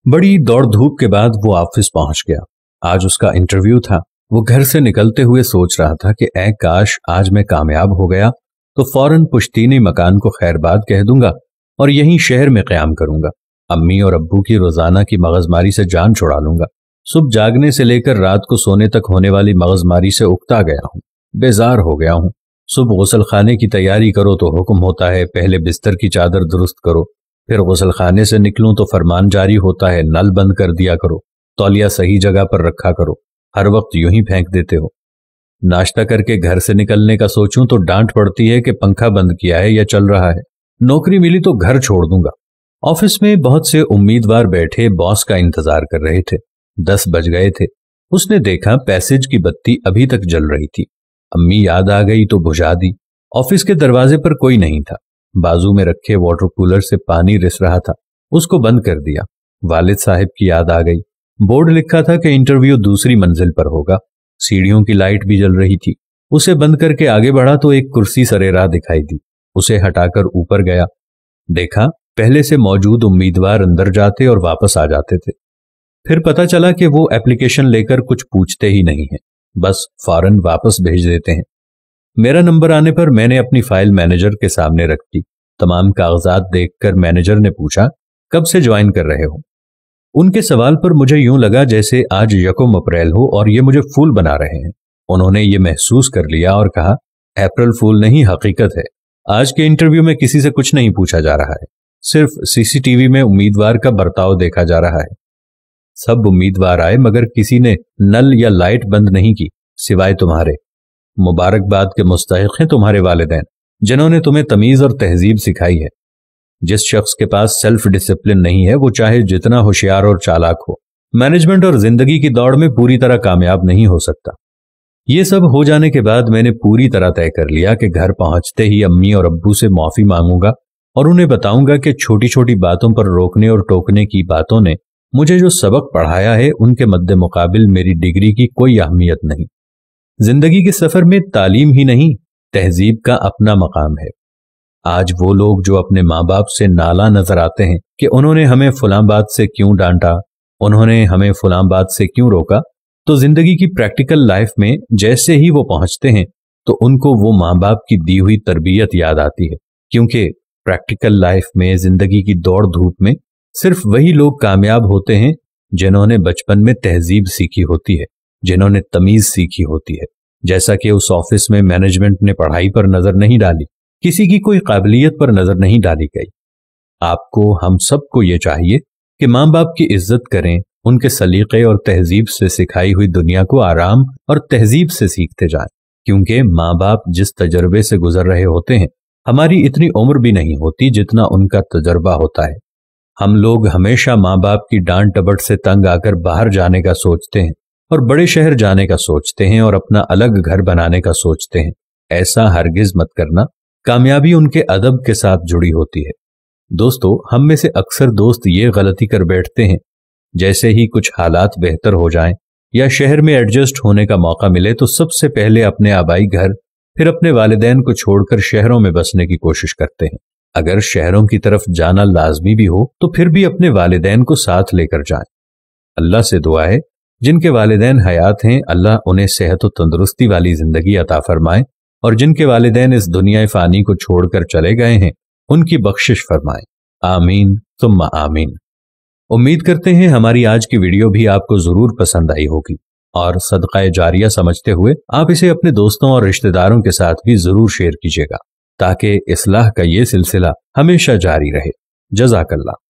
बड़ी दौड़ धूप के बाद वो ऑफिस पहुंच गया। आज उसका इंटरव्यू था। वो घर से निकलते हुए सोच रहा था कि ऐ काश आज मैं कामयाब हो गया तो फौरन पुश्तीनी मकान को खैरबाद कह दूंगा और यहीं शहर में क़याम करूंगा। अम्मी और अब्बू की रोजाना की मगजमारी से जान छुड़ा लूंगा। सुबह जागने से लेकर रात को सोने तक होने वाली मगजमारी से उकता गया हूँ, बेजार हो गया हूँ। सुबह गुसल खाने की तैयारी करो तो हुक्म होता है पहले बिस्तर की चादर दुरुस्त करो, फिर गुसल खाने से निकलूं तो फरमान जारी होता है नल बंद कर दिया करो, तौलिया सही जगह पर रखा करो, हर वक्त यूं ही फेंक देते हो। नाश्ता करके घर से निकलने का सोचूं तो डांट पड़ती है कि पंखा बंद किया है या चल रहा है। नौकरी मिली तो घर छोड़ दूंगा। ऑफिस में बहुत से उम्मीदवार बैठे बॉस का इंतजार कर रहे थे। 10 बज गए थे। उसने देखा पैसेज की बत्ती अभी तक जल रही थी। अम्मी याद आ गई तो बुझा दी। ऑफिस के दरवाजे पर कोई नहीं था। बाजू में रखे वाटर कूलर से पानी रिस रहा था, उसको बंद कर दिया। वालिद साहब की याद आ गई। बोर्ड लिखा था कि इंटरव्यू दूसरी मंजिल पर होगा। सीढ़ियों की लाइट भी जल रही थी। उसे बंद करके आगे बढ़ा तो एक कुर्सी सरेराह दिखाई दी। उसे हटाकर ऊपर गया। देखा पहले से मौजूद उम्मीदवार अंदर जाते और वापस आ जाते थे। फिर पता चला कि वो एप्लीकेशन लेकर कुछ पूछते ही नहीं है, बस फौरन वापस भेज देते हैं। मेरा नंबर आने पर मैंने अपनी फाइल मैनेजर के सामने रख दी। तमाम कागजात देखकर मैनेजर ने पूछा, कब से ज्वाइन कर रहे हो? उनके सवाल पर मुझे यूं लगा जैसे आज 1 अप्रैल हो और ये मुझे फूल बना रहे हैं। उन्होंने ये महसूस कर लिया और कहा, अप्रैल फूल नहीं, हकीकत है। आज के इंटरव्यू में किसी से कुछ नहीं पूछा जा रहा है, सिर्फ सीसीटीवी में उम्मीदवार का बर्ताव देखा जा रहा है। सब उम्मीदवार आए मगर किसी ने नल या लाइट बंद नहीं की सिवाय तुम्हारे। मुबारकबाद के मुस्तहिक हैं तुम्हारे वालिदैन, जिन्होंने तुम्हें तमीज और तहजीब सिखाई है। जिस शख्स के पास सेल्फ डिसिप्लिन नहीं है वो चाहे जितना होशियार और चालाक हो, मैनेजमेंट और जिंदगी की दौड़ में पूरी तरह कामयाब नहीं हो सकता। ये सब हो जाने के बाद मैंने पूरी तरह तय कर लिया कि घर पहुंचते ही अम्मी और अब्बू से माफी मांगूंगा और उन्हें बताऊंगा कि छोटी छोटी बातों पर रोकने और टोकने की बातों ने मुझे जो सबक पढ़ाया है उनके मद्दे मुकाबिल मेरी डिग्री की कोई अहमियत नहीं। जिंदगी के सफर में तालीम ही नहीं, तहजीब का अपना मकाम है। आज वो लोग जो अपने माँ बाप से नाला नजर आते हैं कि उन्होंने हमें फलां बात से क्यों डांटा, उन्होंने हमें फलां बात से क्यों रोका, तो जिंदगी की प्रैक्टिकल लाइफ में जैसे ही वो पहुंचते हैं तो उनको वो माँ बाप की दी हुई तरबियत याद आती है। क्योंकि प्रैक्टिकल लाइफ में, जिंदगी की दौड़ धूप में सिर्फ वही लोग कामयाब होते हैं जिन्होंने बचपन में तहजीब सीखी होती है, जिन्होंने तमीज सीखी होती है। जैसा कि उस ऑफिस में मैनेजमेंट ने पढ़ाई पर नजर नहीं डाली, किसी की कोई काबिलियत पर नजर नहीं डाली गई। आपको, हम सबको ये चाहिए कि माँ बाप की इज्जत करें, उनके सलीके और तहजीब से सिखाई हुई दुनिया को आराम और तहजीब से सीखते जाएं। क्योंकि माँ बाप जिस तजर्बे से गुजर रहे होते हैं, हमारी इतनी उम्र भी नहीं होती जितना उनका तजर्बा होता है। हम लोग हमेशा माँ बाप की डांट डपट से तंग आकर बाहर जाने का सोचते हैं और बड़े शहर जाने का सोचते हैं और अपना अलग घर बनाने का सोचते हैं। ऐसा हरगिज मत करना। कामयाबी उनके अदब के साथ जुड़ी होती है। दोस्तों, हम में से अक्सर दोस्त ये गलती कर बैठते हैं, जैसे ही कुछ हालात बेहतर हो जाएं या शहर में एडजस्ट होने का मौका मिले तो सबसे पहले अपने आबाई घर, फिर अपने वालिदैन को छोड़कर शहरों में बसने की कोशिश करते हैं। अगर शहरों की तरफ जाना लाजमी भी हो तो फिर भी अपने वालिदैन को साथ लेकर जाएं। अल्लाह से दुआ है जिनके वालिदैन हयात हैं, अल्लाह उन्हें सेहत और तंदुरुस्ती वाली जिंदगी अता फरमाए, और जिनके वालिदैन इस दुनिया फानी को छोड़कर चले गए हैं उनकी बख्शिश फरमाए। आमीन सुम्मा आमीन। उम्मीद करते हैं हमारी आज की वीडियो भी आपको जरूर पसंद आई होगी और सदका जारिया समझते हुए आप इसे अपने दोस्तों और रिश्तेदारों के साथ भी जरूर शेयर कीजिएगा ताकि इस्लाह का ये सिलसिला हमेशा जारी रहे। जज़ाकल्लाह।